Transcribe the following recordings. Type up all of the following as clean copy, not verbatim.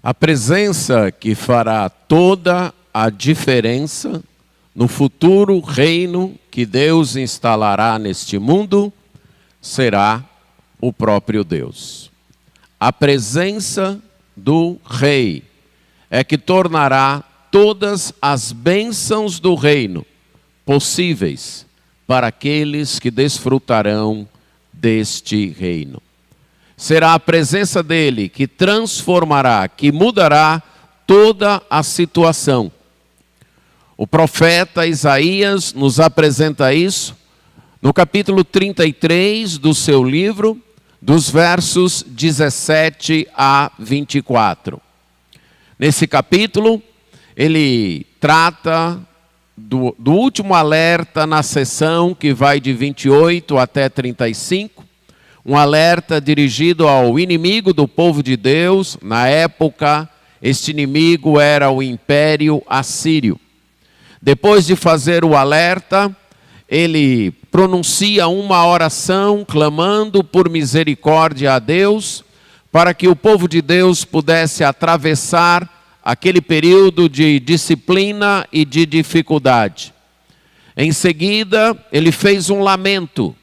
A presença que fará toda a diferença no futuro reino que Deus instalará neste mundo será o próprio Deus. A presença do Rei é que tornará todas as bênçãos do reino possíveis para aqueles que desfrutarão deste reino. Será a presença dele que transformará, que mudará toda a situação. O profeta Isaías nos apresenta isso no capítulo 33 do seu livro, dos versos 17 a 24. Nesse capítulo, ele trata do último alerta na sessão que vai de 28 até 35, um alerta dirigido ao inimigo do povo de Deus. Na época, este inimigo era o Império Assírio. Depois de fazer o alerta, ele pronuncia uma oração clamando por misericórdia a Deus, para que o povo de Deus pudesse atravessar aquele período de disciplina e de dificuldade. Em seguida, ele fez um lamento,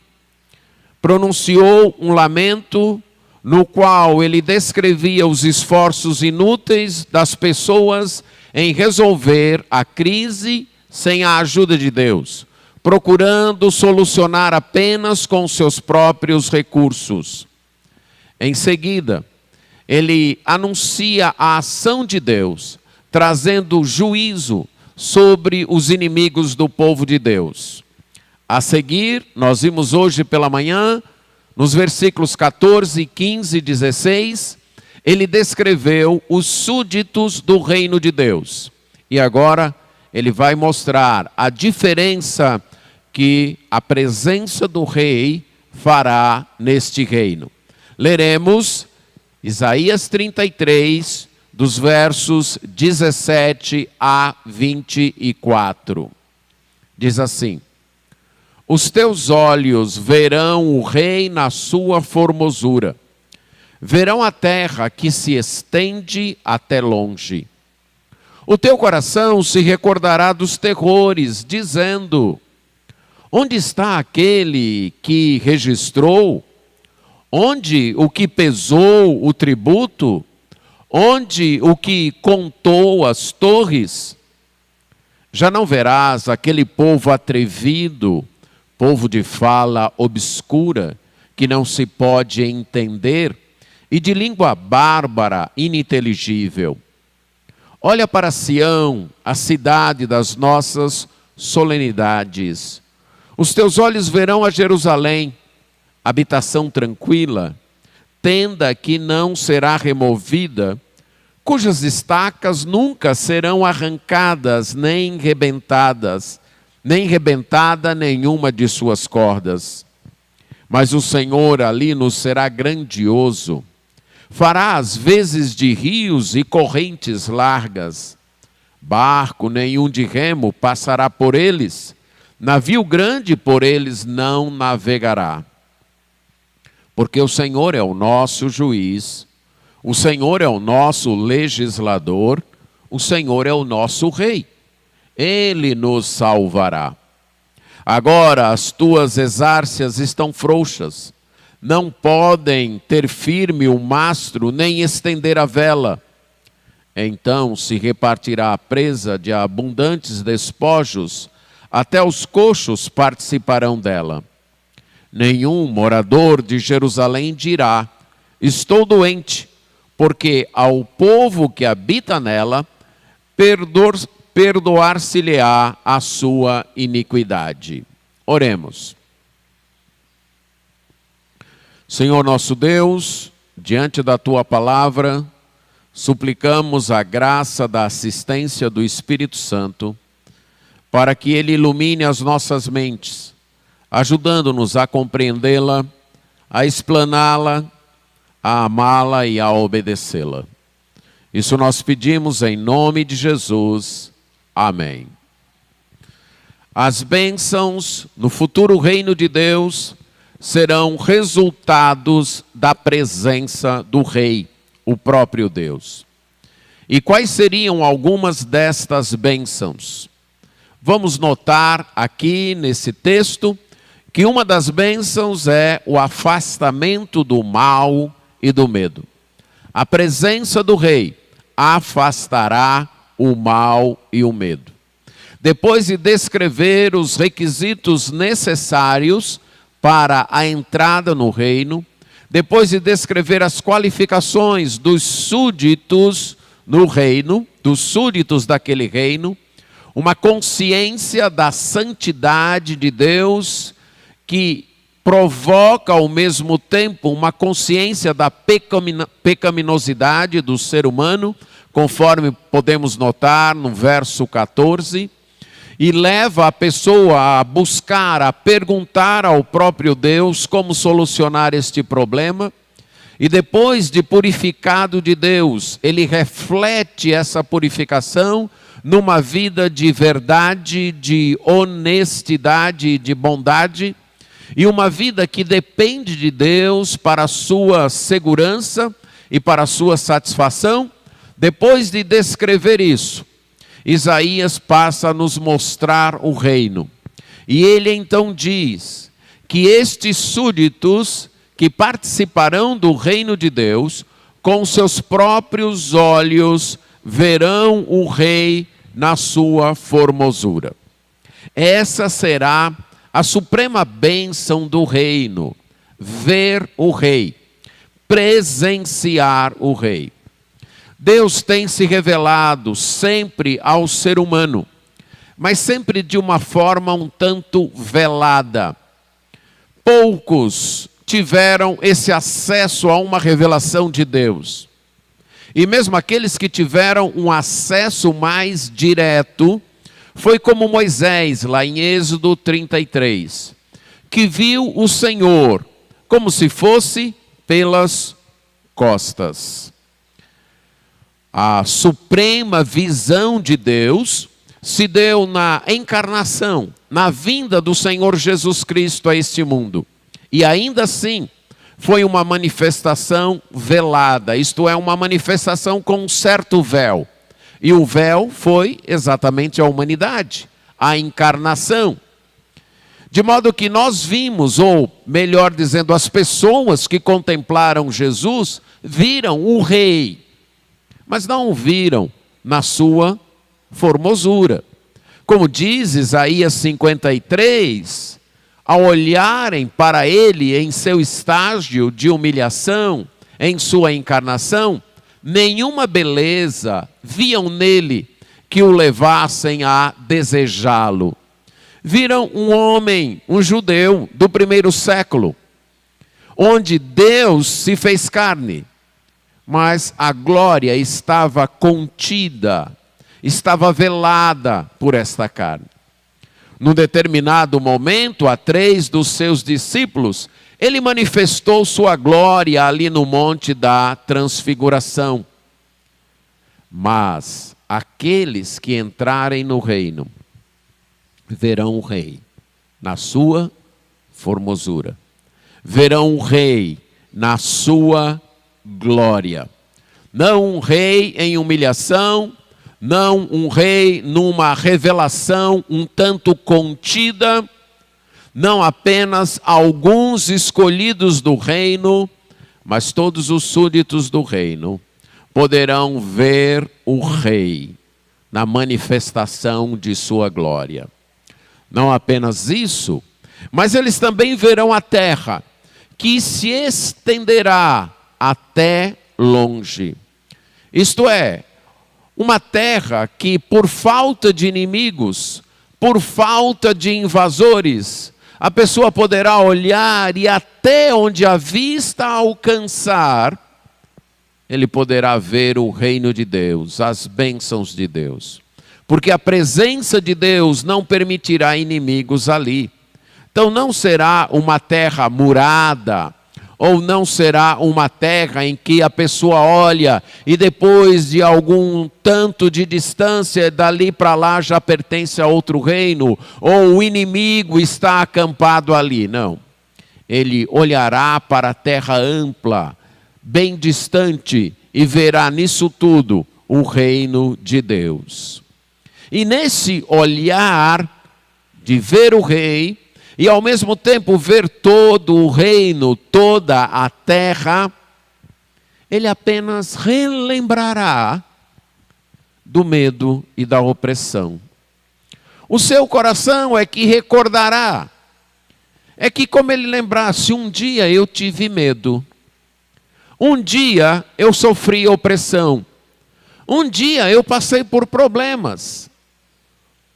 pronunciou um lamento no qual ele descrevia os esforços inúteis das pessoas em resolver a crise sem a ajuda de Deus, procurando solucionar apenas com seus próprios recursos. Em seguida, ele anuncia a ação de Deus, trazendo juízo sobre os inimigos do povo de Deus. A seguir, nós vimos hoje pela manhã, nos versículos 14, 15 e 16, ele descreveu os súditos do reino de Deus. E agora, ele vai mostrar a diferença que a presença do rei fará neste reino. Leremos Isaías 33, dos versos 17 a 24. Diz assim: os teus olhos verão o rei na sua formosura, verão a terra que se estende até longe. O teu coração se recordará dos terrores, dizendo: onde está aquele que registrou? Onde o que pesou o tributo? Onde o que contou as torres? Já não verás aquele povo atrevido, povo de fala obscura, que não se pode entender, e de língua bárbara, ininteligível. Olha para Sião, a cidade das nossas solenidades. Os teus olhos verão a Jerusalém, habitação tranquila, tenda que não será removida, cujas estacas nunca serão arrancadas, nem rebentada nenhuma de suas cordas. Mas o Senhor ali nos será grandioso, fará as vezes de rios e correntes largas. Barco nenhum de remo passará por eles, navio grande por eles não navegará. Porque o Senhor é o nosso juiz, o Senhor é o nosso legislador, o Senhor é o nosso rei. Ele nos salvará. Agora as tuas exárcias estão frouxas, não podem ter firme o mastro, nem estender a vela. Então se repartirá a presa de abundantes despojos, até os coxos participarão dela. Nenhum morador de Jerusalém dirá: estou doente, porque ao povo que habita nela, perdoar-se-lhe-á a sua iniquidade. Oremos. Senhor nosso Deus, diante da Tua palavra, suplicamos a graça da assistência do Espírito Santo, para que Ele ilumine as nossas mentes, ajudando-nos a compreendê-la, a explaná-la, a amá-la e a obedecê-la. Isso nós pedimos em nome de Jesus. Amém. As bênçãos no futuro reino de Deus serão resultados da presença do Rei, o próprio Deus. E quais seriam algumas destas bênçãos? Vamos notar aqui nesse texto que uma das bênçãos é o afastamento do mal e do medo. A presença do rei afastará o mal e o medo. Depois de descrever os requisitos necessários para a entrada no reino, depois de descrever as qualificações dos súditos no reino, dos súditos daquele reino, uma consciência da santidade de Deus que provoca ao mesmo tempo uma consciência da pecaminosidade do ser humano, conforme podemos notar no verso 14, e leva a pessoa a buscar, a perguntar ao próprio Deus como solucionar este problema. E depois de purificado de Deus, ele reflete essa purificação numa vida de verdade, de honestidade, de bondade, e uma vida que depende de Deus para a sua segurança e para a sua satisfação. Depois de descrever isso, Isaías passa a nos mostrar o reino. E ele então diz que estes súditos que participarão do reino de Deus, com seus próprios olhos verão o rei na sua formosura. Essa será a suprema bênção do reino, ver o rei, presenciar o rei. Deus tem se revelado sempre ao ser humano, mas sempre de uma forma um tanto velada. Poucos tiveram esse acesso a uma revelação de Deus. E mesmo aqueles que tiveram um acesso mais direto, foi como Moisés, lá em Êxodo 33, que viu o Senhor como se fosse pelas costas. A suprema visão de Deus se deu na encarnação, na vinda do Senhor Jesus Cristo a este mundo. E ainda assim, foi uma manifestação velada, isto é, uma manifestação com um certo véu. E o véu foi exatamente a humanidade, a encarnação. De modo que nós vimos, ou melhor dizendo, as pessoas que contemplaram Jesus, viram o rei, mas não o viram na sua formosura. Como diz Isaías 53, ao olharem para ele em seu estágio de humilhação, em sua encarnação, nenhuma beleza viam nele que o levassem a desejá-lo. Viram um homem, um judeu do primeiro século, onde Deus se fez carne, mas a glória estava contida, estava velada por esta carne. Num determinado momento, a 3 dos seus discípulos, ele manifestou sua glória ali no Monte da Transfiguração. Mas aqueles que entrarem no reino, verão o rei na sua formosura. Verão o rei na sua glória. Não um rei em humilhação, não um rei numa revelação um tanto contida, não apenas alguns escolhidos do reino, mas todos os súditos do reino poderão ver o rei na manifestação de sua glória. Não apenas isso, mas eles também verão a terra, que se estenderá até longe. Isto é, uma terra que por falta de inimigos, por falta de invasores, a pessoa poderá olhar e até onde a vista alcançar, ele poderá ver o reino de Deus, as bênçãos de Deus. Porque a presença de Deus não permitirá inimigos ali. Então não será uma terra murada, ou não será uma terra em que a pessoa olha e depois de algum tanto de distância, dali para lá já pertence a outro reino, ou o inimigo está acampado ali. Não. Ele olhará para a terra ampla, bem distante, e verá nisso tudo o reino de Deus. E nesse olhar de ver o rei, e ao mesmo tempo ver todo o reino, toda a terra, ele apenas relembrará do medo e da opressão. O seu coração é que recordará. É que como ele lembrasse, um dia eu tive medo. Um dia eu sofri opressão. Um dia eu passei por problemas.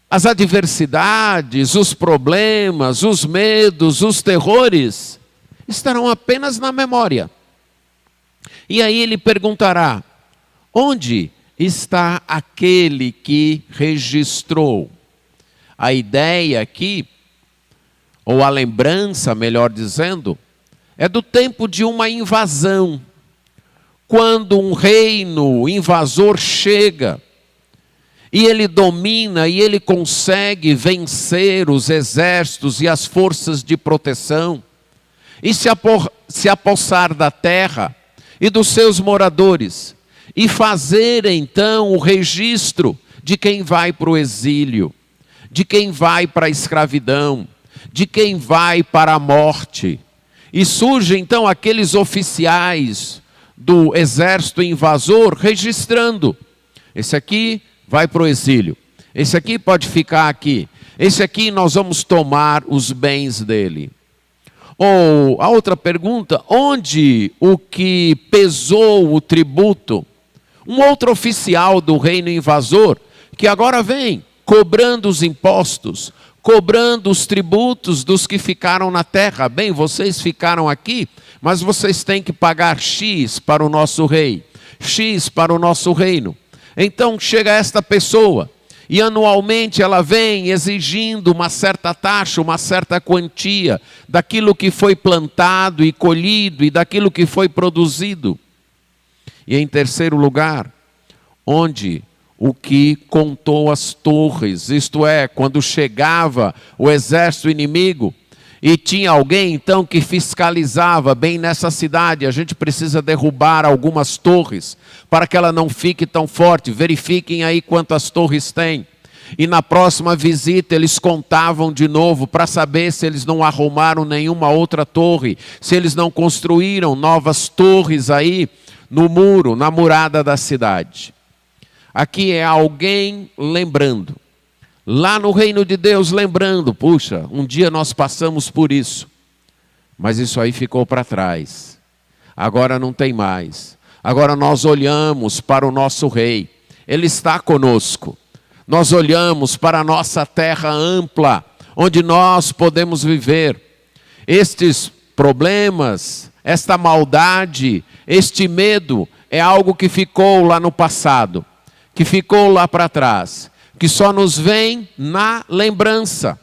As adversidades, os problemas, os medos, os terrores estarão apenas na memória. E aí ele perguntará: onde está aquele que registrou? A ideia aqui, ou a lembrança, melhor dizendo, é do tempo de uma invasão. Quando um reino invasor chega, e ele domina, e ele consegue vencer os exércitos e as forças de proteção, e se apossar da terra e dos seus moradores, e fazer então o registro de quem vai para o exílio, de quem vai para a escravidão, de quem vai para a morte. E surgem então aqueles oficiais do exército invasor registrando: esse aqui vai para o exílio, esse aqui pode ficar aqui, esse aqui nós vamos tomar os bens dele. Ou a outra pergunta: onde o que pesou o tributo? Um outro oficial do reino invasor, que agora vem cobrando os impostos, cobrando os tributos dos que ficaram na terra. Bem, vocês ficaram aqui, mas vocês têm que pagar X para o nosso rei, X para o nosso reino. Então chega esta pessoa, e anualmente ela vem exigindo uma certa taxa, uma certa quantia, daquilo que foi plantado e colhido, e daquilo que foi produzido. E em terceiro lugar, onde o que contou as torres, isto é, quando chegava o exército inimigo, e tinha alguém então que fiscalizava: bem, nessa cidade a gente precisa derrubar algumas torres, para que ela não fique tão forte, verifiquem aí quantas torres tem. E na próxima visita eles contavam de novo, para saber se eles não arrumaram nenhuma outra torre, se eles não construíram novas torres aí no muro, na murada da cidade. Aqui é alguém lembrando. Lá no reino de Deus, lembrando: puxa, um dia nós passamos por isso, mas isso aí ficou para trás. Agora não tem mais. Agora nós olhamos para o nosso rei. Ele está conosco. Nós olhamos para a nossa terra ampla, onde nós podemos viver. Estes problemas, esta maldade, este medo, é algo que ficou lá no passado, que ficou lá para trás, que só nos vem na lembrança,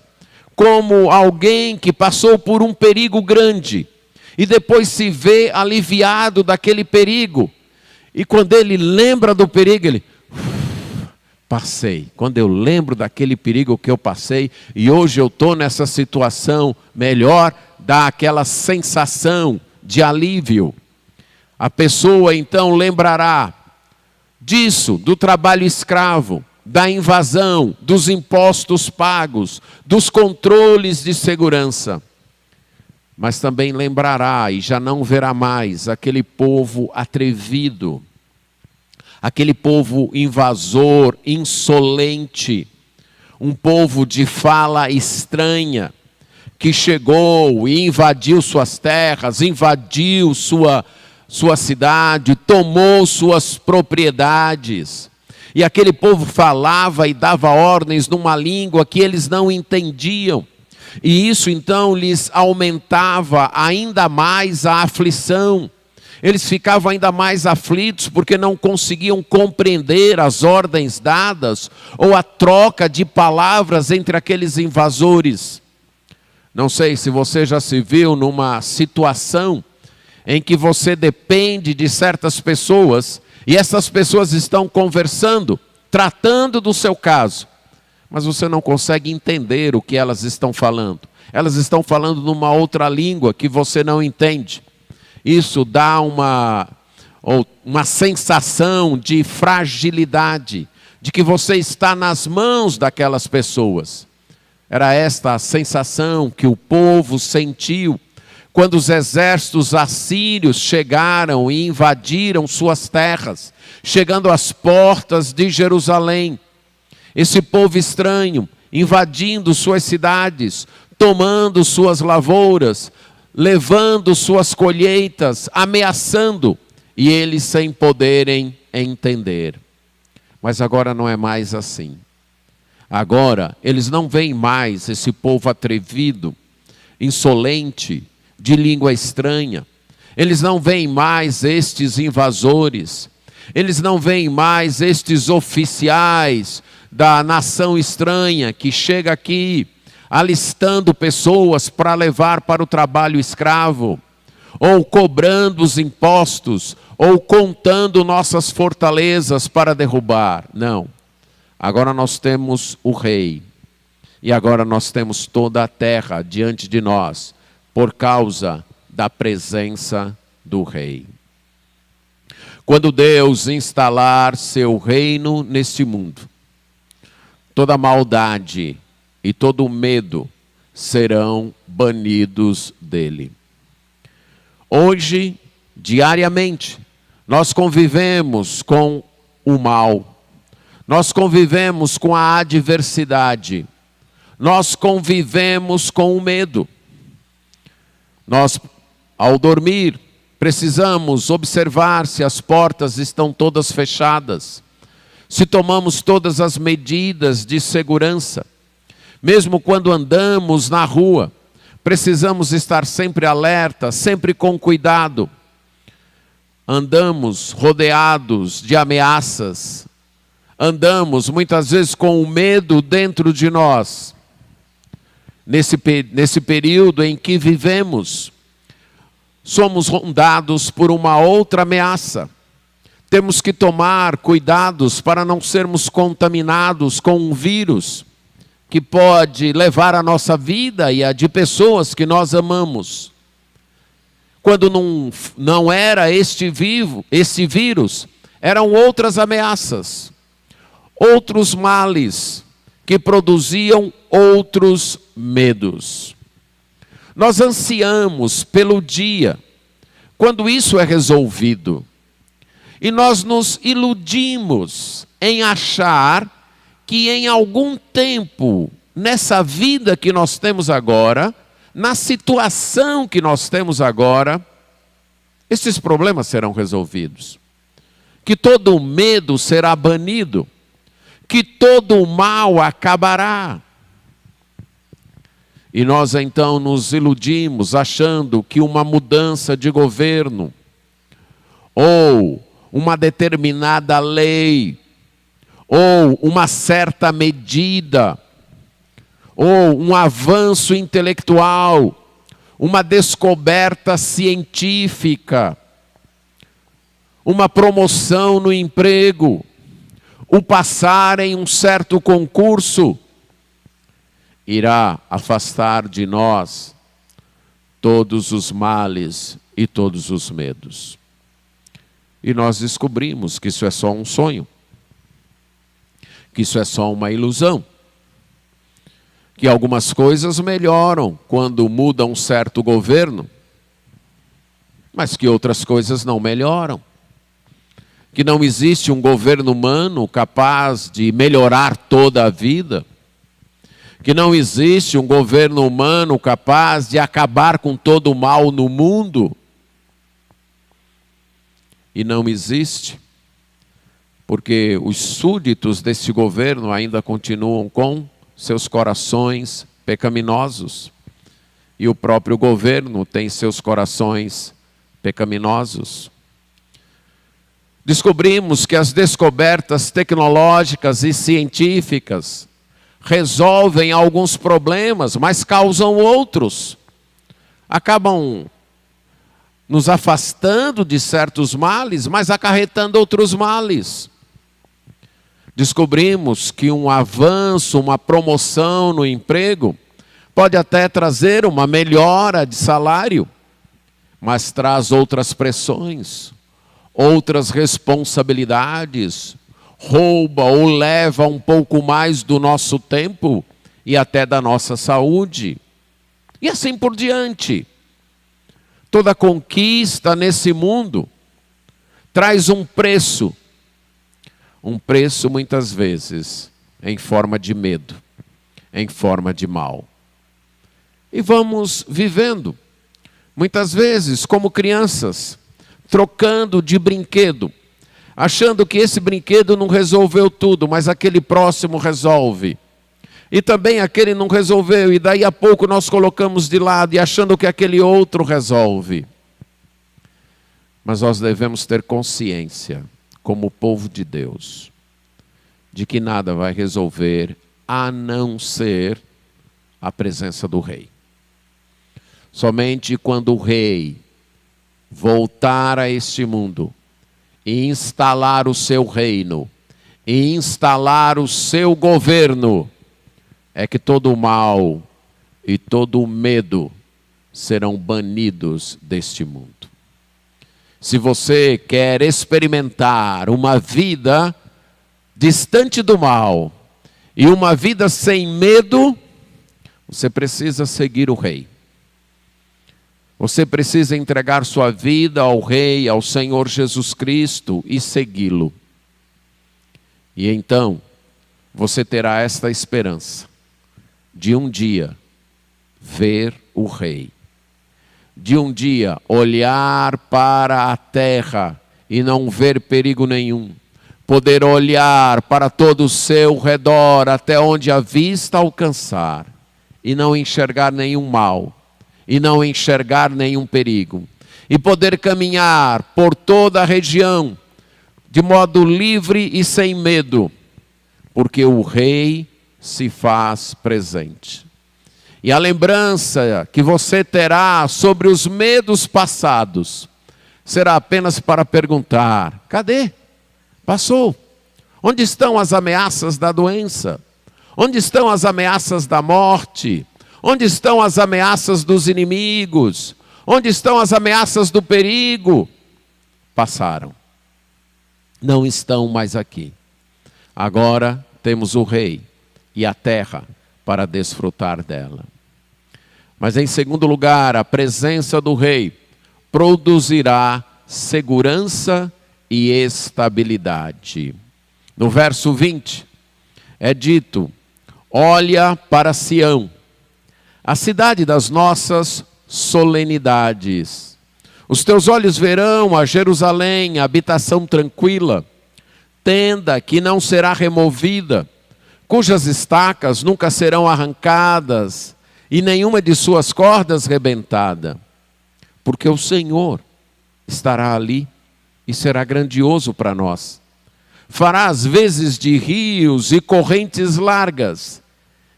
como alguém que passou por um perigo grande, e depois se vê aliviado daquele perigo, e quando ele lembra do perigo, ele: passei. Quando eu lembro daquele perigo que eu passei, e hoje eu estou nessa situação melhor, dá aquela sensação de alívio. A pessoa então lembrará disso, do trabalho escravo, da invasão, dos impostos pagos, dos controles de segurança. Mas também lembrará, e já não verá mais, aquele povo atrevido, aquele povo invasor, insolente, um povo de fala estranha, que chegou e invadiu suas terras, invadiu sua cidade, tomou suas propriedades. E aquele povo falava e dava ordens numa língua que eles não entendiam. E isso então lhes aumentava ainda mais a aflição. Eles ficavam ainda mais aflitos porque não conseguiam compreender as ordens dadas ou a troca de palavras entre aqueles invasores. Não sei se você já se viu numa situação em que você depende de certas pessoas e essas pessoas estão conversando, tratando do seu caso, mas você não consegue entender o que elas estão falando. Elas estão falando numa outra língua que você não entende. Isso dá ou uma sensação de fragilidade, de que você está nas mãos daquelas pessoas. Era esta a sensação que o povo sentiu quando os exércitos assírios chegaram e invadiram suas terras, chegando às portas de Jerusalém. Esse povo estranho, invadindo suas cidades, tomando suas lavouras, levando suas colheitas, ameaçando, e eles sem poderem entender. Mas agora não é mais assim. Agora, eles não veem mais esse povo atrevido, insolente, de língua estranha. Eles não veem mais estes invasores. Eles não veem mais estes oficiais da nação estranha que chega aqui alistando pessoas para levar para o trabalho escravo, ou cobrando os impostos, ou contando nossas fortalezas para derrubar. Não. Agora nós temos o rei. E agora nós temos toda a terra diante de nós, por causa da presença do rei. Quando Deus instalar seu reino neste mundo, toda maldade e todo medo serão banidos dele. Hoje, diariamente, nós convivemos com o mal, nós convivemos com a adversidade, nós convivemos com o medo. Nós, ao dormir, precisamos observar se as portas estão todas fechadas, se tomamos todas as medidas de segurança. Mesmo quando andamos na rua, precisamos estar sempre alerta, sempre com cuidado. Andamos rodeados de ameaças, andamos muitas vezes com o medo dentro de nós. Nesse período em que vivemos, somos rondados por uma outra ameaça. Temos que tomar cuidados para não sermos contaminados com um vírus que pode levar a nossa vida e a de pessoas que nós amamos. Quando não era este vírus, eram outras ameaças, outros males que produziam outros medos. Nós ansiamos pelo dia quando isso é resolvido. E nós nos iludimos em achar que em algum tempo, nessa vida que nós temos agora, na situação que nós temos agora, esses problemas serão resolvidos. Que todo o medo será banido. Que todo o mal acabará. E nós então nos iludimos achando que uma mudança de governo ou uma determinada lei ou uma certa medida ou um avanço intelectual, uma descoberta científica, uma promoção no emprego, o passar em um certo concurso, irá afastar de nós todos os males e todos os medos. E nós descobrimos que isso é só um sonho, que isso é só uma ilusão, que algumas coisas melhoram quando muda um certo governo, mas que outras coisas não melhoram. Que não existe um governo humano capaz de melhorar toda a vida. Que não existe um governo humano capaz de acabar com todo o mal no mundo. E não existe, porque os súditos desse governo ainda continuam com seus corações pecaminosos. E o próprio governo tem seus corações pecaminosos. Descobrimos que as descobertas tecnológicas e científicas resolvem alguns problemas, mas causam outros. Acabam nos afastando de certos males, mas acarretando outros males. Descobrimos que um avanço, uma promoção no emprego, pode até trazer uma melhora de salário, mas traz outras pressões, outras responsabilidades, rouba ou leva um pouco mais do nosso tempo e até da nossa saúde. E assim por diante. Toda conquista nesse mundo traz um preço muitas vezes em forma de medo, em forma de mal. E vamos vivendo, muitas vezes como crianças, trocando de brinquedo, achando que esse brinquedo não resolveu tudo, mas aquele próximo resolve. E também aquele não resolveu, e daí a pouco nós colocamos de lado, e achando que aquele outro resolve. Mas nós devemos ter consciência, como povo de Deus, de que nada vai resolver a não ser a presença do Rei. Somente quando o Rei voltar a este mundo e instalar o seu reino, e instalar o seu governo, é que todo o mal e todo o medo serão banidos deste mundo. Se você quer experimentar uma vida distante do mal e uma vida sem medo, você precisa seguir o Rei. Você precisa entregar sua vida ao Rei, ao Senhor Jesus Cristo e segui-lo. E então, você terá esta esperança de um dia ver o Rei. De um dia olhar para a terra e não ver perigo nenhum. Poder olhar para todo o seu redor, até onde a vista alcançar, e não enxergar nenhum mal, e não enxergar nenhum perigo. E poder caminhar por toda a região, de modo livre e sem medo, porque o Rei se faz presente. E a lembrança que você terá sobre os medos passados será apenas para perguntar: cadê? Passou. Onde estão as ameaças da doença? Onde estão as ameaças da morte? Onde estão as ameaças dos inimigos? Onde estão as ameaças do perigo? Passaram. Não estão mais aqui. Agora temos o Rei e a terra para desfrutar dela. Mas em segundo lugar, a presença do Rei produzirá segurança e estabilidade. No verso 20 é dito: olha para Sião, a cidade das nossas solenidades. Os teus olhos verão a Jerusalém, a habitação tranquila, tenda que não será removida, cujas estacas nunca serão arrancadas, e nenhuma de suas cordas rebentada. Porque o Senhor estará ali e será grandioso para nós. Fará as vezes de rios e correntes largas,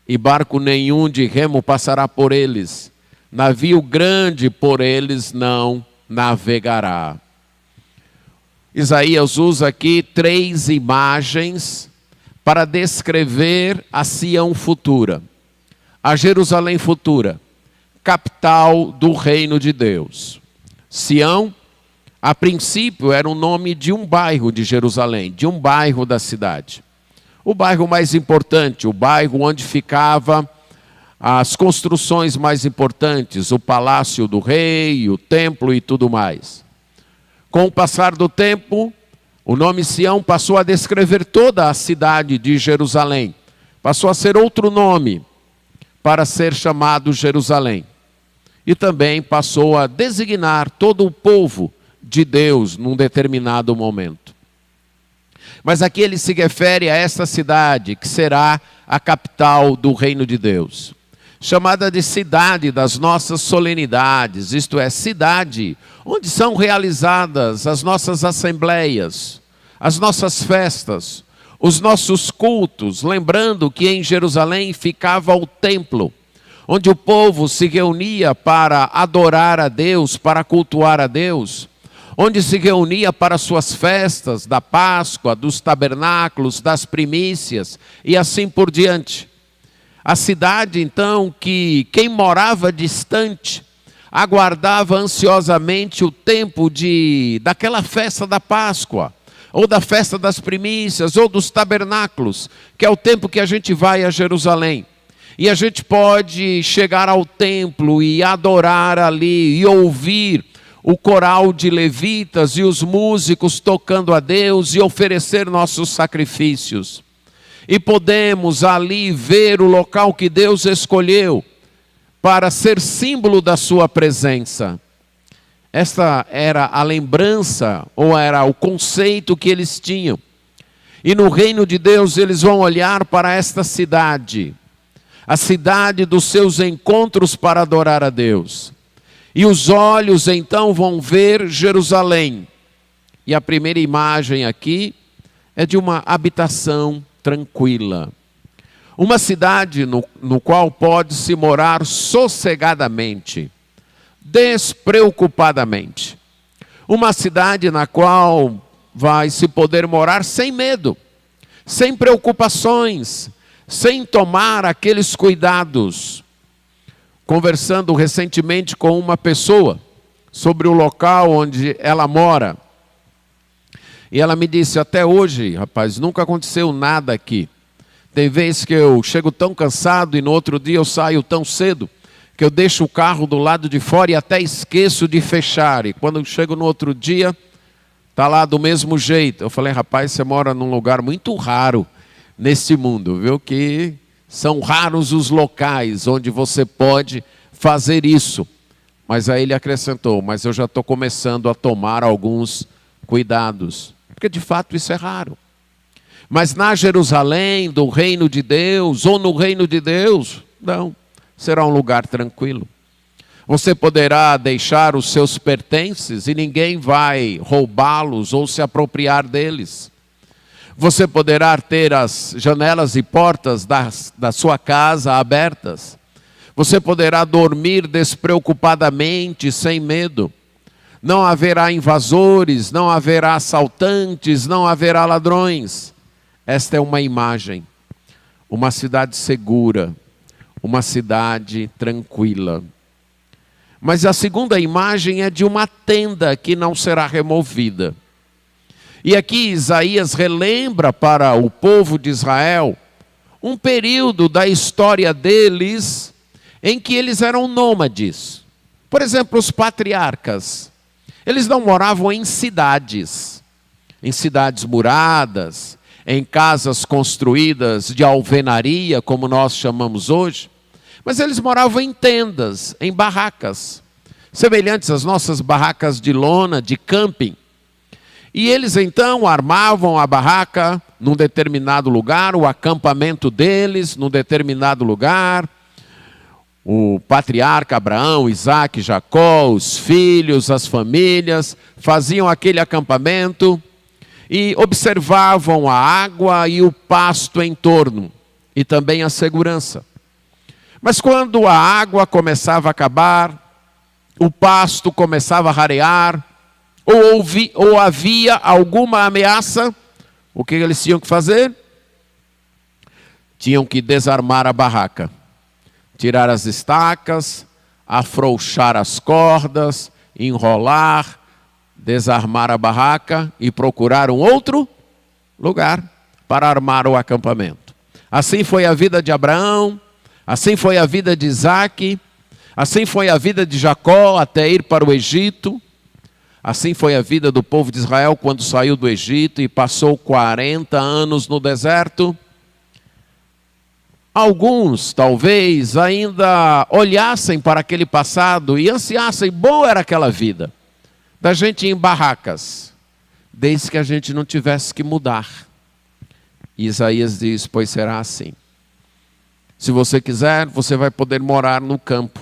e barco nenhum de remo passará por eles. Navio grande por eles não navegará. Isaías usa aqui 3 imagens para descrever a Sião futura. A Jerusalém futura, capital do reino de Deus. Sião, a princípio, era o nome de um bairro de Jerusalém, de um bairro da cidade. O bairro mais importante, o bairro onde ficavam as construções mais importantes, o palácio do rei, o templo e tudo mais. Com o passar do tempo, o nome Sião passou a descrever toda a cidade de Jerusalém. Passou a ser outro nome, para ser chamado Jerusalém. E também passou a designar todo o povo de Deus num determinado momento. Mas aqui ele se refere a esta cidade, que será a capital do reino de Deus. Chamada de cidade das nossas solenidades, isto é, cidade onde são realizadas as nossas assembleias, as nossas festas, os nossos cultos, lembrando que em Jerusalém ficava o templo, onde o povo se reunia para adorar a Deus, para cultuar a Deus, onde se reunia para suas festas da Páscoa, dos tabernáculos, das primícias e assim por diante. A cidade, então, que quem morava distante, aguardava ansiosamente o tempo daquela festa da Páscoa, ou da festa das primícias, ou dos tabernáculos, que é o tempo que a gente vai a Jerusalém. E a gente pode chegar ao templo e adorar ali, e ouvir o coral de levitas e os músicos tocando a Deus e oferecer nossos sacrifícios. E podemos ali ver o local que Deus escolheu para ser símbolo da sua presença. Esta era a lembrança, ou era o conceito que eles tinham. E no reino de Deus eles vão olhar para esta cidade, a cidade dos seus encontros para adorar a Deus. E os olhos então vão ver Jerusalém. E a primeira imagem aqui é de uma habitação tranquila. Uma cidade no qual pode-se morar sossegadamente, despreocupadamente. Uma cidade na qual vai se poder morar sem medo, sem preocupações, sem tomar aqueles cuidados. Conversando recentemente com uma pessoa sobre o local onde ela mora. E ela me disse, até hoje, rapaz, nunca aconteceu nada aqui. Tem vezes que eu chego tão cansado e no outro dia eu saio tão cedo, que eu deixo o carro do lado de fora e até esqueço de fechar. E quando eu chego no outro dia, está lá do mesmo jeito. Eu falei, rapaz, você mora num lugar muito raro nesse mundo, viu? Que são raros os locais onde você pode fazer isso. Mas aí ele acrescentou, mas eu já estou começando a tomar alguns cuidados. Porque de fato isso é raro. Mas na Jerusalém, do reino de Deus, ou no reino de Deus, não, será um lugar tranquilo. Você poderá deixar os seus pertences e ninguém vai roubá-los ou se apropriar deles. Você poderá ter as janelas e portas da sua casa abertas. Você poderá dormir despreocupadamente, sem medo. Não haverá invasores, não haverá assaltantes, não haverá ladrões. Esta é uma imagem, uma cidade segura, uma cidade tranquila. Mas a segunda imagem é de uma tenda que não será removida. E aqui Isaías relembra para o povo de Israel um período da história deles em que eles eram nômades. Por exemplo, os patriarcas. Eles não moravam em cidades muradas, em casas construídas de alvenaria, como nós chamamos hoje. Mas eles moravam em tendas, em barracas, semelhantes às nossas barracas de lona, de camping. E eles então armavam a barraca num determinado lugar, o acampamento deles num determinado lugar. O patriarca Abraão, Isaac, Jacó, os filhos, as famílias, faziam aquele acampamento e observavam a água e o pasto em torno, e também a segurança. Mas quando a água começava a acabar, o pasto começava a rarear, ou havia alguma ameaça, o que eles tinham que fazer? Tinham que desarmar a barraca, tirar as estacas, afrouxar as cordas, enrolar, desarmar a barraca e procurar um outro lugar para armar o acampamento. Assim foi a vida de Abraão, assim foi a vida de Isaac, assim foi a vida de Jacó até ir para o Egito, assim foi a vida do povo de Israel quando saiu do Egito e passou 40 anos no deserto. Alguns, talvez, ainda olhassem para aquele passado e ansiassem, boa era aquela vida, da gente ir em barracas, desde que a gente não tivesse que mudar. E Isaías diz, pois será assim. Se você quiser, você vai poder morar no campo,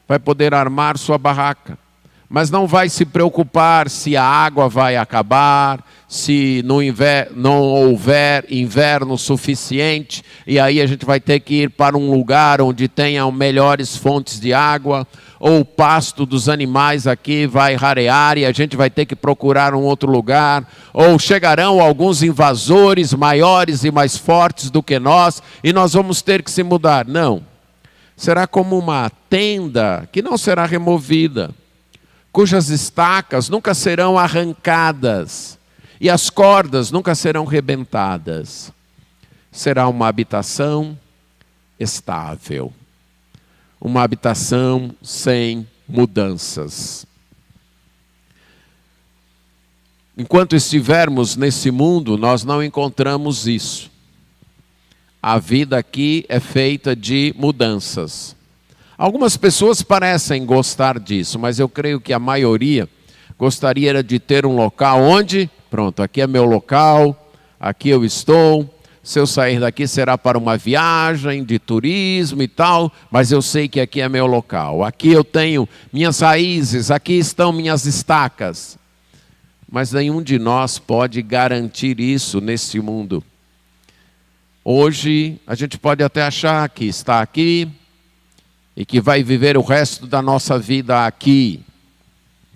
vai poder armar sua barraca, mas não vai se preocupar se a água vai acabar, se não houver inverno suficiente, e aí a gente vai ter que ir para um lugar onde tenham melhores fontes de água, ou o pasto dos animais aqui vai rarear e a gente vai ter que procurar um outro lugar, ou chegarão alguns invasores maiores e mais fortes do que nós, e nós vamos ter que se mudar. Não. Será como uma tenda que não será removida, cujas estacas nunca serão arrancadas e as cordas nunca serão rebentadas. Será uma habitação estável, uma habitação sem mudanças. Enquanto estivermos nesse mundo, nós não encontramos isso. A vida aqui é feita de mudanças. Algumas pessoas parecem gostar disso, mas eu creio que a maioria gostaria de ter um local onde, pronto, aqui é meu local, aqui eu estou. Se eu sair daqui será para uma viagem de turismo e tal, mas eu sei que aqui é meu local. Aqui eu tenho minhas raízes, aqui estão minhas estacas. Mas nenhum de nós pode garantir isso nesse mundo. Hoje a gente pode até achar que está aqui e que vai viver o resto da nossa vida aqui.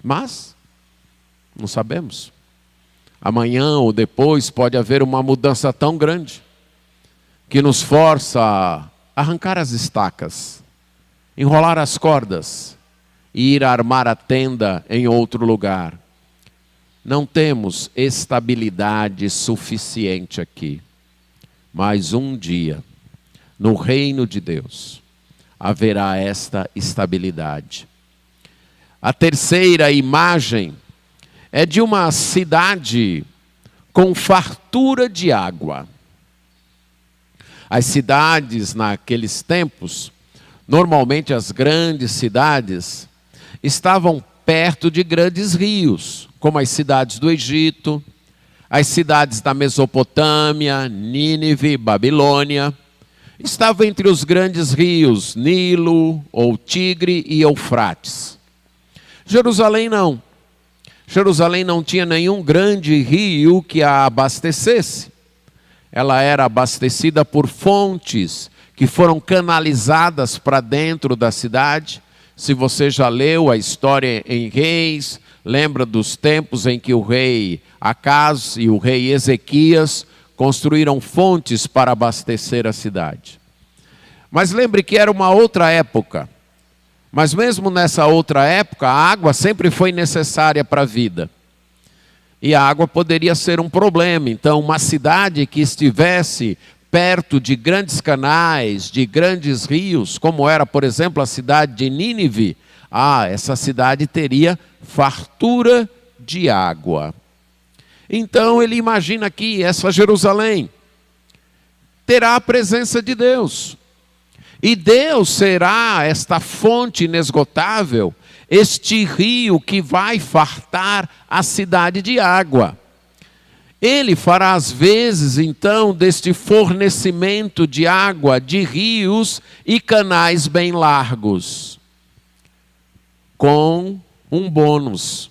Mas não sabemos. Amanhã ou depois pode haver uma mudança tão grande que nos força a arrancar as estacas, enrolar as cordas e ir armar a tenda em outro lugar. Não temos estabilidade suficiente aqui. Mas um dia, no reino de Deus, haverá esta estabilidade. A terceira imagem é de uma cidade com fartura de água. As cidades naqueles tempos, normalmente as grandes cidades, estavam perto de grandes rios, como as cidades do Egito, as cidades da Mesopotâmia, Nínive, Babilônia. Estavam entre os grandes rios, Nilo, ou Tigre e Eufrates. Jerusalém não. Jerusalém não tinha nenhum grande rio que a abastecesse. Ela era abastecida por fontes que foram canalizadas para dentro da cidade. Se você já leu a história em Reis, lembra dos tempos em que o rei Acaz e o rei Ezequias construíram fontes para abastecer a cidade. Mas lembre que era uma outra época. Mas mesmo nessa outra época, a água sempre foi necessária para a vida. E a água poderia ser um problema. Então, uma cidade que estivesse perto de grandes canais, de grandes rios, como era, por exemplo, a cidade de Nínive, essa cidade teria fartura de água. Então ele imagina aqui, essa Jerusalém terá a presença de Deus. E Deus será esta fonte inesgotável, este rio que vai fartar a cidade de água. Ele fará as vezes, então, deste fornecimento de água, de rios e canais bem largos, com um bônus.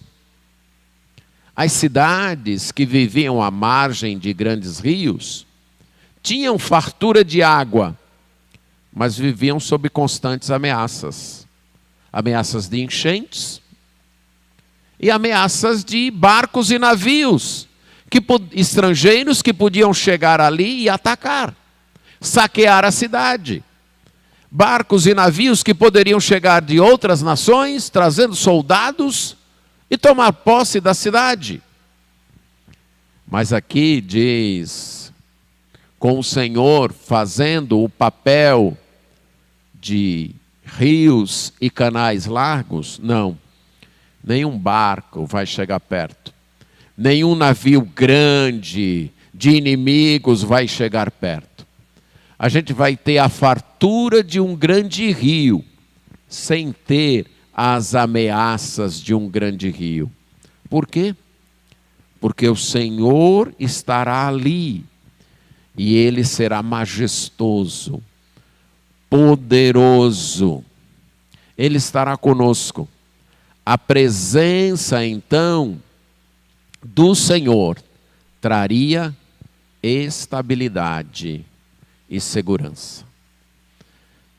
As cidades que viviam à margem de grandes rios tinham fartura de água, mas viviam sob constantes ameaças. Ameaças de enchentes e ameaças de barcos e navios, estrangeiros que podiam chegar ali e atacar, saquear a cidade. Barcos e navios que poderiam chegar de outras nações, trazendo soldados e tomar posse da cidade. Mas aqui diz, com o Senhor fazendo o papel de rios e canais largos, não. Nenhum barco vai chegar perto. Nenhum navio grande de inimigos vai chegar perto. A gente vai ter a fartura de um grande rio, sem ter as ameaças de um grande rio. Por quê? Porque o Senhor estará ali e Ele será majestoso, poderoso. Ele estará conosco. A presença, então, do Senhor traria estabilidade e segurança.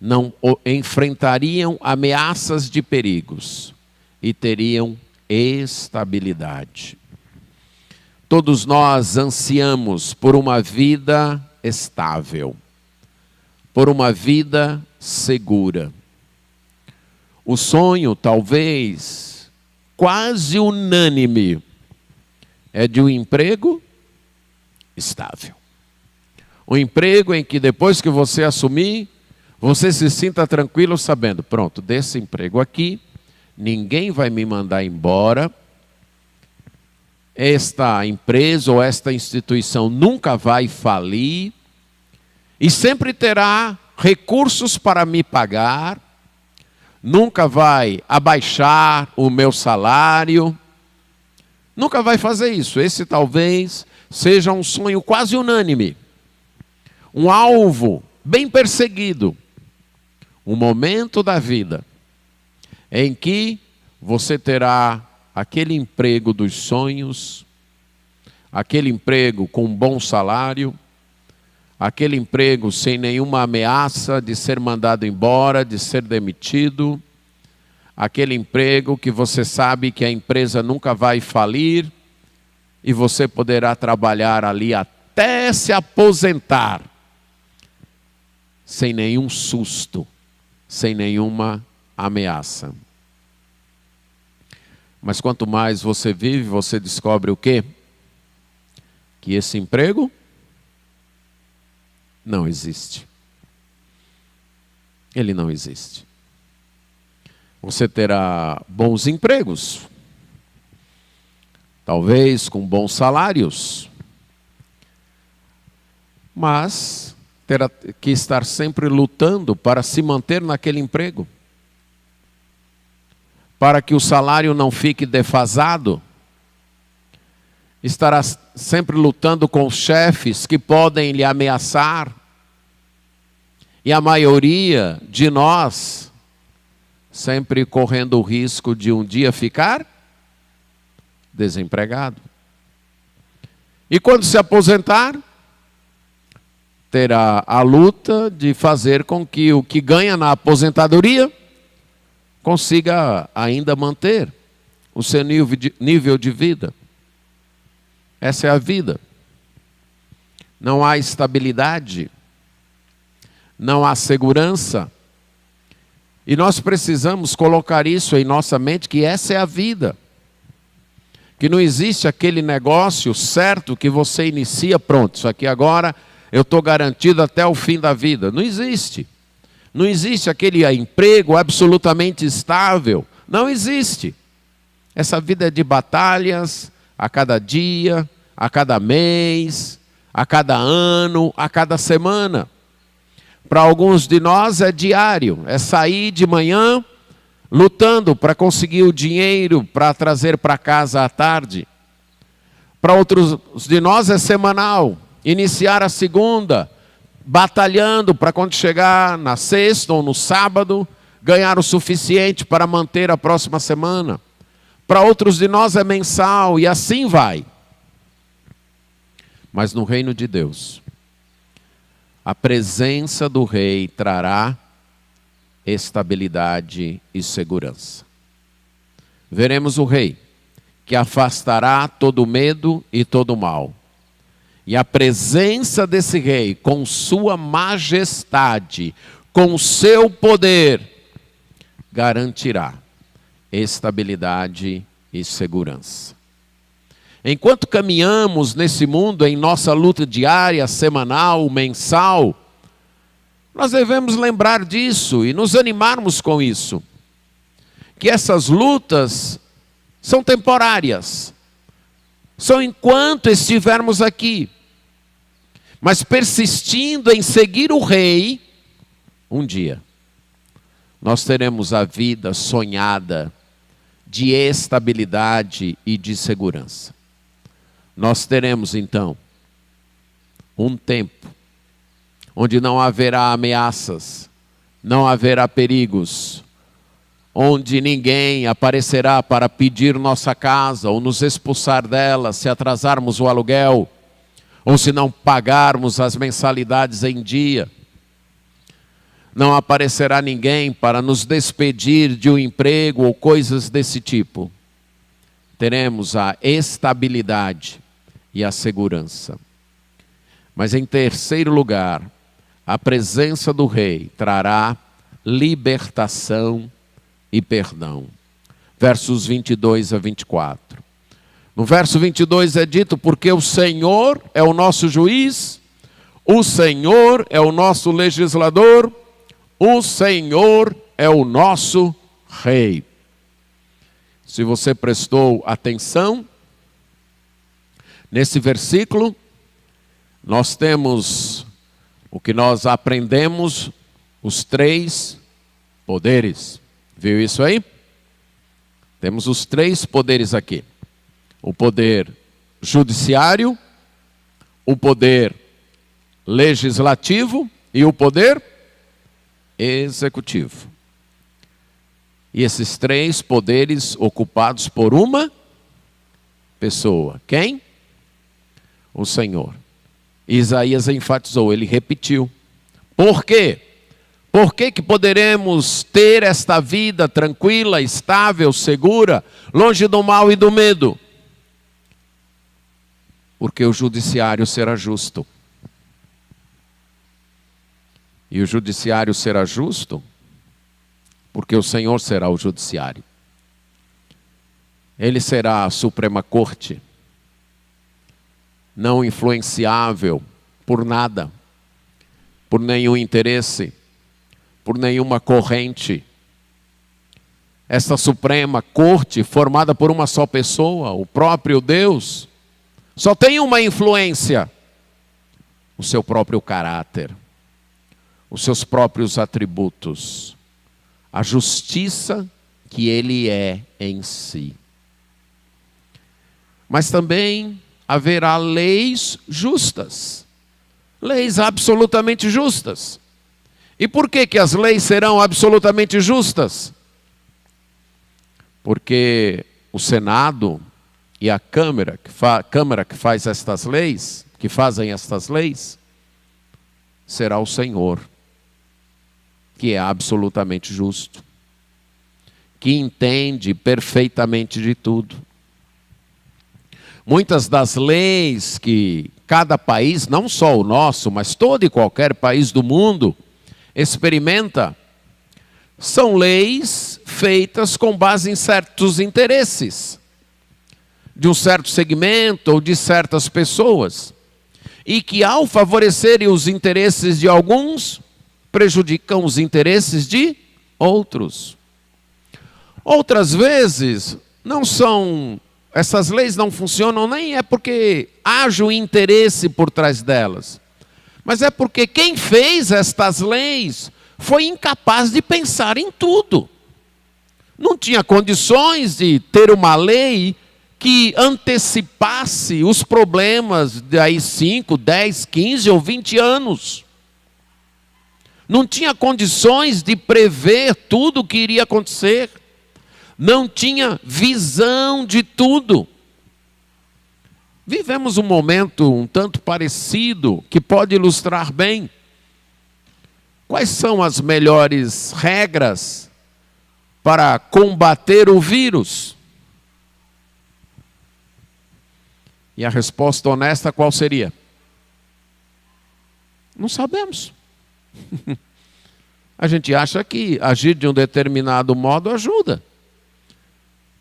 Não enfrentariam ameaças de perigos e teriam estabilidade. Todos nós ansiamos por uma vida estável, por uma vida segura. O sonho, talvez, quase unânime, é de um emprego estável. Um emprego em que depois que você assumir, você se sinta tranquilo sabendo, pronto, desse emprego aqui, ninguém vai me mandar embora, esta empresa ou esta instituição nunca vai falir e sempre terá recursos para me pagar, nunca vai abaixar o meu salário, nunca vai fazer isso. Esse talvez seja um sonho quase unânime, um alvo bem perseguido, um momento da vida em que você terá aquele emprego dos sonhos, aquele emprego com um bom salário, aquele emprego sem nenhuma ameaça de ser mandado embora, de ser demitido, aquele emprego que você sabe que a empresa nunca vai falir e você poderá trabalhar ali até se aposentar, sem nenhum susto, sem nenhuma ameaça. Mas quanto mais você vive, você descobre o quê? Que esse emprego não existe. Ele não existe. Você terá bons empregos, talvez com bons salários, mas terá que estar sempre lutando para se manter naquele emprego, para que o salário não fique defasado. Estará sempre lutando com chefes que podem lhe ameaçar. E a maioria de nós sempre correndo o risco de um dia ficar desempregado. E quando se aposentar, terá a luta de fazer com que o que ganha na aposentadoria consiga ainda manter o seu nível de vida. Essa é a vida. Não há estabilidade, não há segurança. E nós precisamos colocar isso em nossa mente, que essa é a vida. Que não existe aquele negócio certo que você inicia, pronto, isso aqui agora eu estou garantido até o fim da vida. Não existe. Não existe aquele emprego absolutamente estável. Não existe. Essa vida é de batalhas a cada dia, a cada mês, a cada ano, a cada semana. Para alguns de nós é diário, é sair de manhã lutando para conseguir o dinheiro para trazer para casa à tarde. Para outros de nós é semanal, iniciar a segunda, batalhando para quando chegar na sexta ou no sábado, ganhar o suficiente para manter a próxima semana. Para outros de nós é mensal e assim vai. Mas no reino de Deus, a presença do Rei trará estabilidade e segurança. Veremos o Rei, que afastará todo medo e todo mal. E a presença desse Rei, com sua majestade, com seu poder, garantirá estabilidade e segurança. Enquanto caminhamos nesse mundo em nossa luta diária, semanal, mensal, nós devemos lembrar disso e nos animarmos com isso. Que essas lutas são temporárias. São enquanto estivermos aqui. Mas persistindo em seguir o Rei, um dia nós teremos a vida sonhada de estabilidade e de segurança. Nós teremos então um tempo onde não haverá ameaças, não haverá perigos, onde ninguém aparecerá para pedir nossa casa ou nos expulsar dela se atrasarmos o aluguel ou se não pagarmos as mensalidades em dia. Não aparecerá ninguém para nos despedir de um emprego ou coisas desse tipo. Teremos a estabilidade e a segurança. Mas em terceiro lugar, a presença do rei trará libertação e perdão. Versos 22 a 24. No verso 22 é dito: porque o Senhor é o nosso juiz, o Senhor é o nosso legislador, o Senhor é o nosso rei. Se você prestou atenção, nesse versículo, nós temos o que nós aprendemos, os 3 poderes. Viu isso aí? Temos os 3 poderes aqui. O poder judiciário, o poder legislativo e o poder executivo. E esses 3 poderes ocupados por uma pessoa. Quem? O Senhor. Isaías enfatizou, ele repetiu. Por quê? Por que poderemos ter esta vida tranquila, estável, segura, longe do mal e do medo? Porque o judiciário será justo. E o judiciário será justo porque o Senhor será o judiciário. Ele será a Suprema Corte, não influenciável por nada, por nenhum interesse, por nenhuma corrente. Esta Suprema Corte, formada por uma só pessoa, o próprio Deus, só tem uma influência: o seu próprio caráter, os seus próprios atributos, a justiça que ele é em si. Mas também haverá leis justas, leis absolutamente justas. E por que as leis serão absolutamente justas? Porque o Senado e a Câmara que faz estas leis, que fazem estas leis, será o Senhor, que é absolutamente justo, que entende perfeitamente de tudo. Muitas das leis que cada país, não só o nosso, mas todo e qualquer país do mundo, experimenta, são leis feitas com base em certos interesses, de um certo segmento ou de certas pessoas, e que ao favorecerem os interesses de alguns, prejudicam os interesses de outros. Outras vezes, essas leis não funcionam nem é porque haja o interesse por trás delas, mas é porque quem fez estas leis foi incapaz de pensar em tudo. Não tinha condições de ter uma lei que antecipasse os problemas daí 5, 10, 15 ou 20 anos. Não tinha condições de prever tudo o que iria acontecer. Não tinha visão de tudo. Vivemos um momento um tanto parecido que pode ilustrar bem. Quais são as melhores regras para combater o vírus? E a resposta honesta qual seria? Não sabemos. A gente acha que agir de um determinado modo ajuda.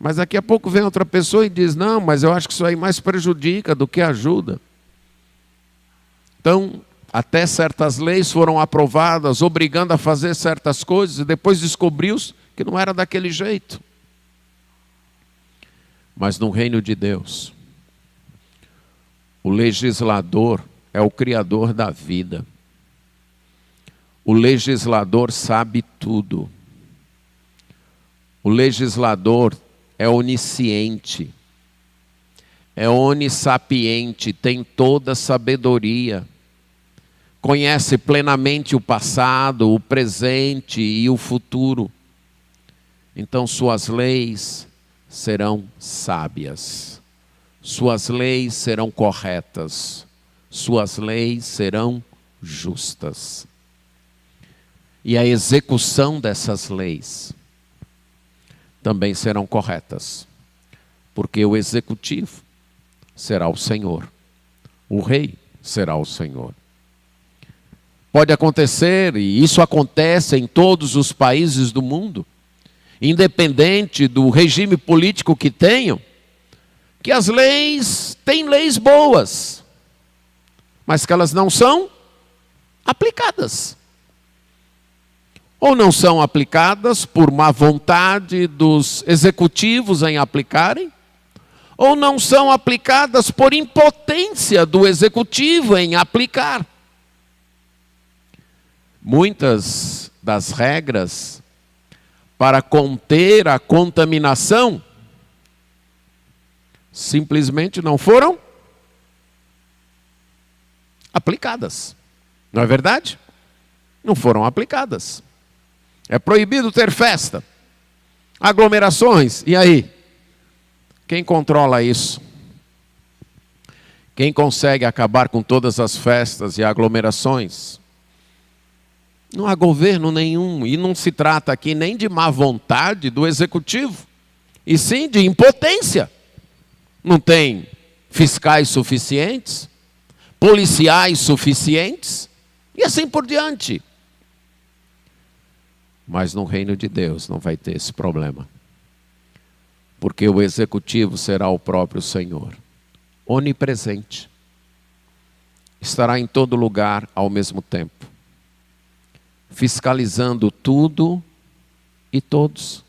Mas daqui a pouco vem outra pessoa e diz: não, mas eu acho que isso aí mais prejudica do que ajuda. Então, até certas leis foram aprovadas, obrigando a fazer certas coisas, e depois descobriu-se que não era daquele jeito. Mas no reino de Deus, o legislador é o criador da vida. O legislador sabe tudo. O legislador é onisciente, é onissapiente, tem toda a sabedoria, conhece plenamente o passado, o presente e o futuro. Então suas leis serão sábias, suas leis serão corretas, suas leis serão justas. E a execução dessas leis também serão corretas, porque o executivo será o Senhor, o rei será o Senhor. Pode acontecer, e isso acontece em todos os países do mundo, independente do regime político que tenham, que as leis têm leis boas, mas que elas não são aplicadas. Ou não são aplicadas por má vontade dos executivos em aplicarem, ou não são aplicadas por impotência do executivo em aplicar. Muitas das regras para conter a contaminação simplesmente não foram aplicadas. Não é verdade? Não foram aplicadas. É proibido ter festa, aglomerações, e aí? Quem controla isso? Quem consegue acabar com todas as festas e aglomerações? Não há governo nenhum, e não se trata aqui nem de má vontade do executivo, e sim de impotência. Não tem fiscais suficientes, policiais suficientes, e assim por diante. Mas no reino de Deus não vai ter esse problema. Porque o executivo será o próprio Senhor, onipresente. Estará em todo lugar ao mesmo tempo, fiscalizando tudo e todos,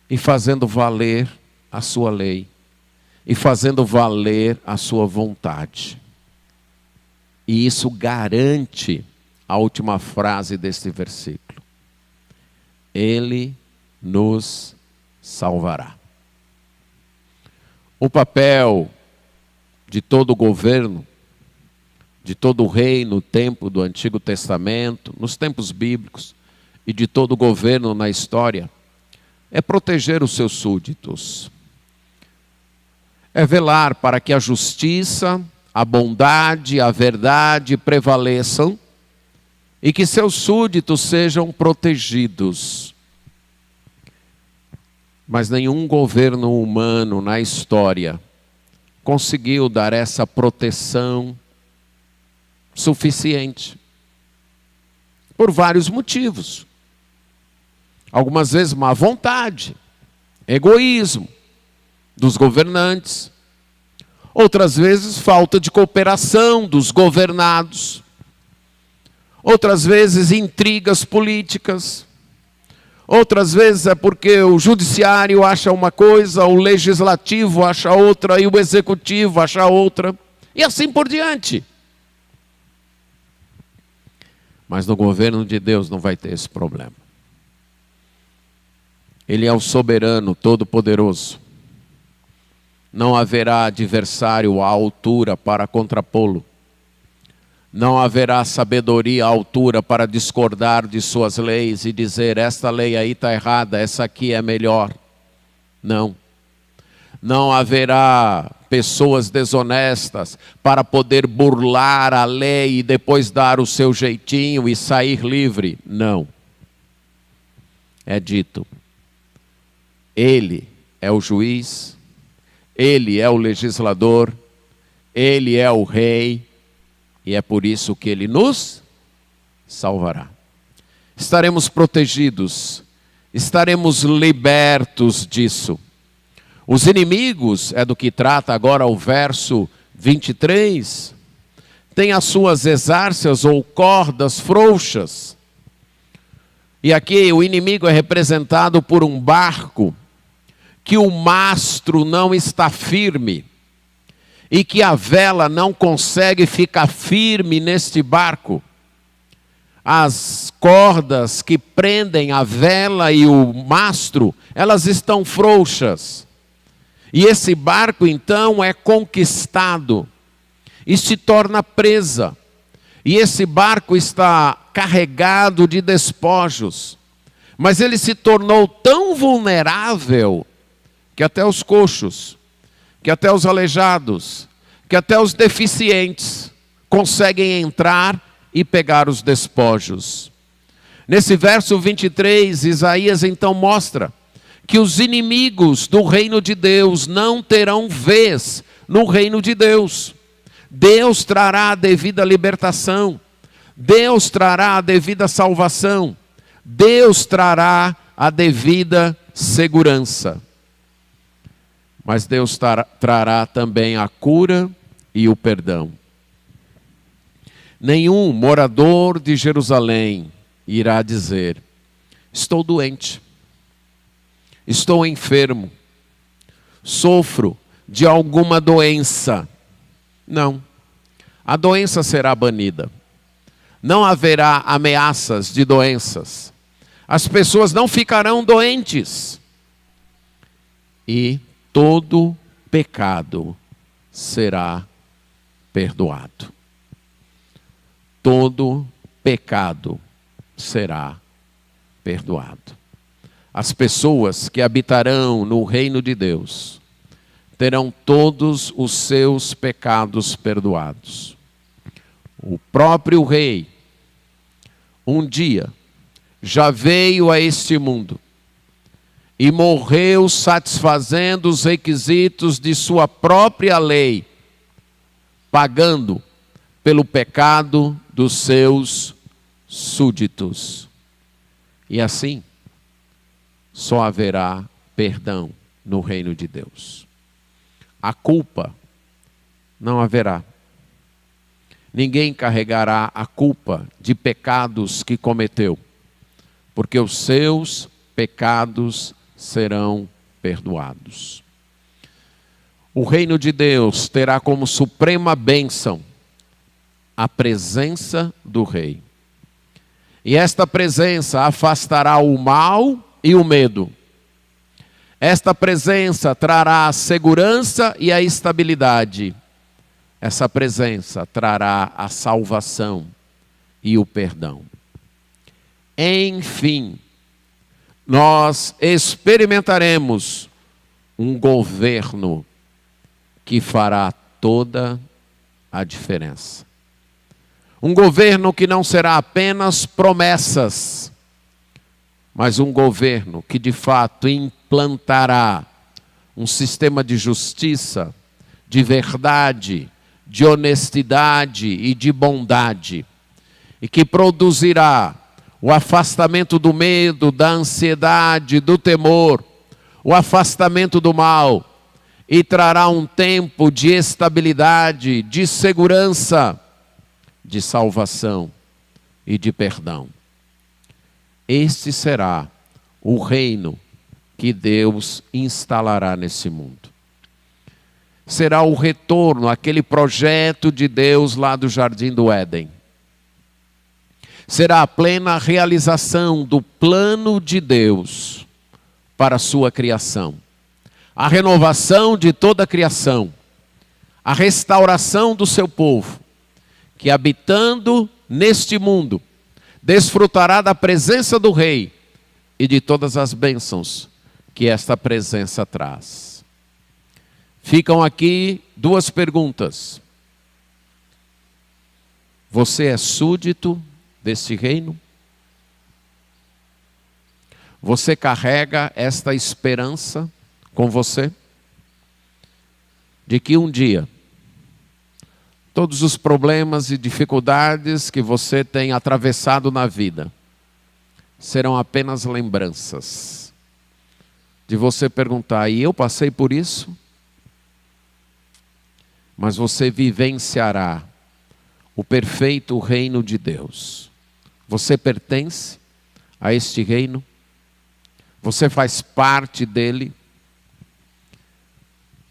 e fazendo valer a sua lei, e fazendo valer a sua vontade. E isso garante a última frase deste versículo: Ele nos salvará. O papel de todo governo, de todo rei no tempo do Antigo Testamento, nos tempos bíblicos, e de todo governo na história, é proteger os seus súditos. É velar para que a justiça, a bondade, a verdade prevaleçam e que seus súditos sejam protegidos. Mas nenhum governo humano na história conseguiu dar essa proteção suficiente. Por vários motivos. Algumas vezes má vontade, egoísmo dos governantes. Outras vezes falta de cooperação dos governados. Outras vezes intrigas políticas. Outras vezes é porque o judiciário acha uma coisa, o legislativo acha outra e o executivo acha outra. E assim por diante. Mas no governo de Deus não vai ter esse problema. Ele é o soberano, todo-poderoso. Não haverá adversário à altura para contrapô-lo. Não haverá sabedoria à altura para discordar de suas leis e dizer, esta lei aí está errada, essa aqui é melhor. Não. Não haverá pessoas desonestas para poder burlar a lei e depois dar o seu jeitinho e sair livre. Não. É dito, Ele é o juiz, Ele é o legislador, Ele é o rei, e é por isso que Ele nos salvará. Estaremos protegidos, estaremos libertos disso. Os inimigos, é do que trata agora o verso 23, têm as suas exárcias ou cordas frouxas. E aqui o inimigo é representado por um barco que o mastro não está firme e que a vela não consegue ficar firme neste barco. As cordas que prendem a vela e o mastro, elas estão frouxas. E esse barco então é conquistado e se torna presa. E esse barco está carregado de despojos. Mas ele se tornou tão vulnerável que até os coxos, que até os aleijados, que até os deficientes conseguem entrar e pegar os despojos. Nesse verso 23, Isaías então mostra que os inimigos do reino de Deus não terão vez no reino de Deus. Deus trará a devida libertação. Deus trará a devida salvação. Deus trará a devida segurança. Mas Deus trará também a cura e o perdão. Nenhum morador de Jerusalém irá dizer: estou doente, estou enfermo, sofro de alguma doença. Não, a doença será banida. Não haverá ameaças de doenças. As pessoas não ficarão doentes. E todo pecado será perdoado. Todo pecado será perdoado. As pessoas que habitarão no reino de Deus terão todos os seus pecados perdoados. O próprio rei, um dia, já veio a este mundo e morreu satisfazendo os requisitos de sua própria lei, pagando pelo pecado dos seus súditos. E assim, só haverá perdão no reino de Deus. A culpa não haverá. Ninguém carregará a culpa de pecados que cometeu, porque os seus pecados serão perdoados. O reino de Deus terá como suprema bênção a presença do rei. E esta presença afastará o mal e o medo. Esta presença trará a segurança e a estabilidade. Essa presença trará a salvação e o perdão. Enfim, nós experimentaremos um governo que fará toda a diferença. Um governo que não será apenas promessas, mas um governo que de fato implantará um sistema de justiça, de verdade, de honestidade e de bondade, e que produzirá o afastamento do medo, da ansiedade, do temor, o afastamento do mal, e trará um tempo de estabilidade, de segurança, de salvação e de perdão. Este será o reino que Deus instalará nesse mundo. Será o retorno àquele projeto de Deus lá do Jardim do Éden. Será a plena realização do plano de Deus para a sua criação. A renovação de toda a criação. A restauração do seu povo, que habitando neste mundo, desfrutará da presença do Rei e de todas as bênçãos que esta presença traz. Ficam aqui duas perguntas. Você é súdito deste reino? Você carrega esta esperança com você? De que um dia, todos os problemas e dificuldades que você tem atravessado na vida serão apenas lembranças de você perguntar: e eu passei por isso? Mas você vivenciará o perfeito reino de Deus. Você pertence a este reino? Você faz parte dele?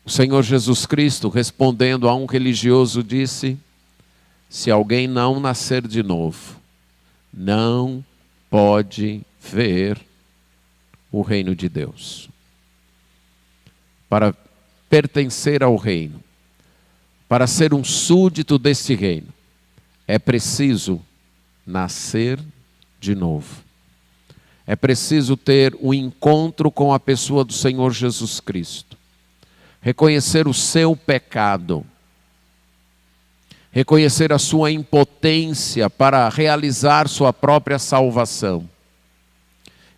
O Senhor Jesus Cristo, respondendo a um religioso, disse: se alguém não nascer de novo, não pode ver o reino de Deus. Para pertencer ao reino, para ser um súdito deste reino, é preciso nascer de novo. É preciso ter um encontro com a pessoa do Senhor Jesus Cristo. Reconhecer o seu pecado. Reconhecer a sua impotência para realizar sua própria salvação.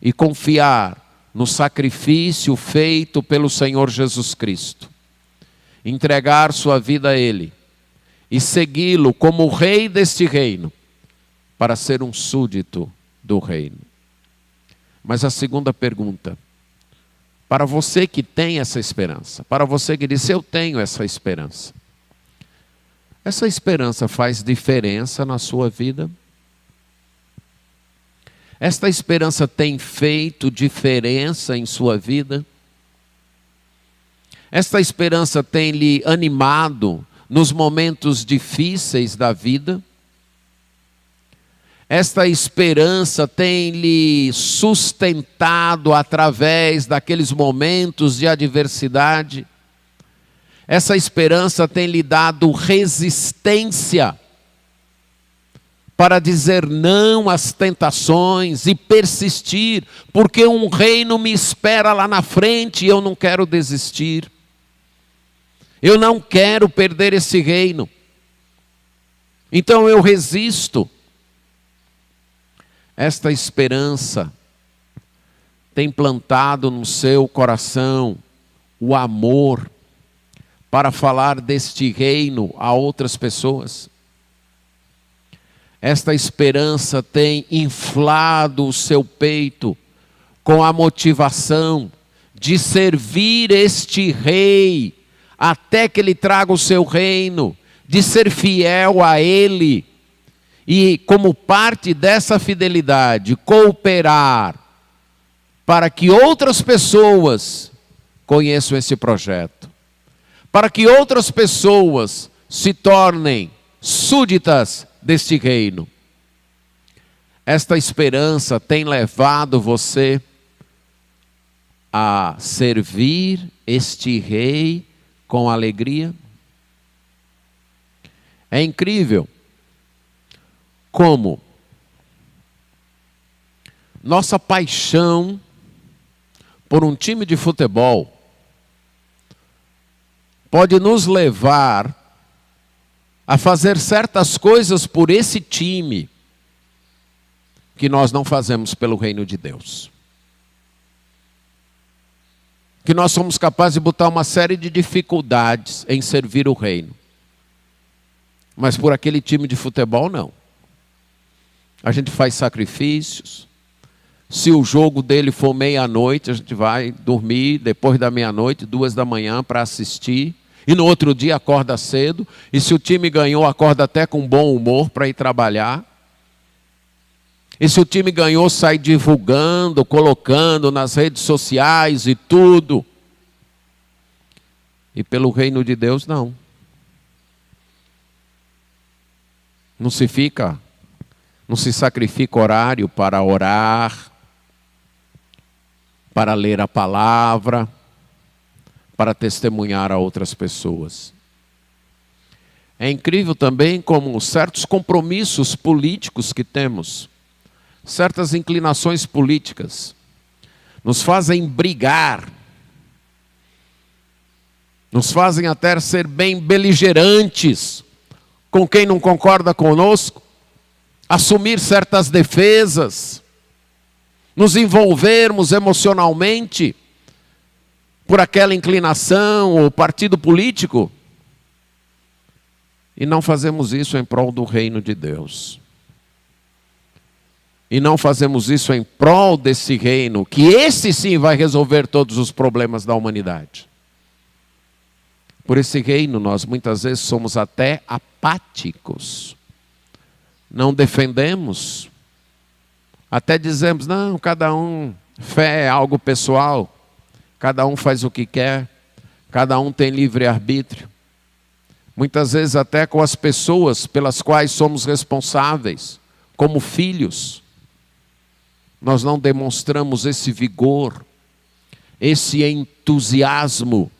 E confiar no sacrifício feito pelo Senhor Jesus Cristo. Entregar sua vida a Ele. E segui-lo como o Rei deste reino. para ser um súdito do reino. Mas a segunda pergunta, para você que tem essa esperança, para você que diz, eu tenho essa esperança faz diferença na sua vida? Esta esperança tem feito diferença em sua vida? Esta esperança tem lhe animado nos momentos difíceis da vida? Esta esperança tem lhe sustentado através daqueles momentos de adversidade? Essa esperança tem lhe dado resistência para dizer não às tentações e persistir, porque um reino me espera lá na frente e eu não quero desistir. Eu não quero perder esse reino. Então eu resisto. Esta esperança tem plantado no seu coração o amor para falar deste reino a outras pessoas. Esta esperança tem inflado o seu peito com a motivação de servir este rei até que ele traga o seu reino, de ser fiel a ele e, como parte dessa fidelidade, cooperar para que outras pessoas conheçam esse projeto, para que outras pessoas se tornem súditas deste reino. Esta esperança tem levado você a servir este rei com alegria? É incrível como nossa paixão por um time de futebol pode nos levar a fazer certas coisas por esse time que nós não fazemos pelo reino de Deus. Que nós somos capazes de botar uma série de dificuldades em servir o reino. Mas por aquele time de futebol, não. A gente faz sacrifícios. Se o jogo dele for meia-noite, a gente vai dormir depois da meia-noite, 2 da manhã, para assistir. E no outro dia acorda cedo. E se o time ganhou, acorda até com bom humor para ir trabalhar. E se o time ganhou, sai divulgando, colocando nas redes sociais e tudo. E pelo reino de Deus, não. Não se sacrifica horário para orar, para ler a palavra, para testemunhar a outras pessoas. É incrível também como certos compromissos políticos que temos, certas inclinações políticas, nos fazem brigar, nos fazem até ser bem beligerantes com quem não concorda conosco, assumir certas defesas, nos envolvermos emocionalmente por aquela inclinação ou partido político, e não fazemos isso em prol do reino de Deus. E não fazemos isso em prol desse reino, que esse sim vai resolver todos os problemas da humanidade. Por esse reino nós muitas vezes somos até apáticos. Não defendemos. Até dizemos, não, cada um, fé é algo pessoal. Cada um faz o que quer. Cada um tem livre-arbítrio. Muitas vezes até com as pessoas pelas quais somos responsáveis, como filhos. Nós não demonstramos esse vigor, esse entusiasmo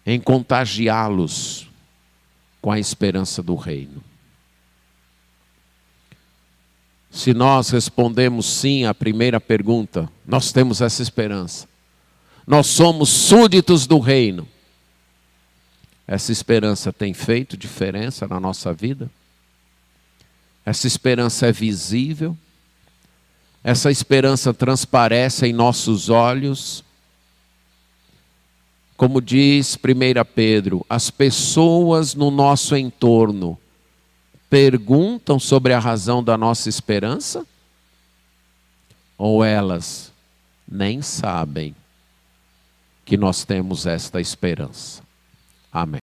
em contagiá-los com a esperança do reino. Se nós respondemos sim à primeira pergunta, nós temos essa esperança. Nós somos súditos do reino. Essa esperança tem feito diferença na nossa vida? Essa esperança é visível? Essa esperança transparece em nossos olhos? Como diz 1 Pedro, as pessoas no nosso entorno perguntam sobre a razão da nossa esperança? Ou elas nem sabem que nós temos esta esperança? Amém.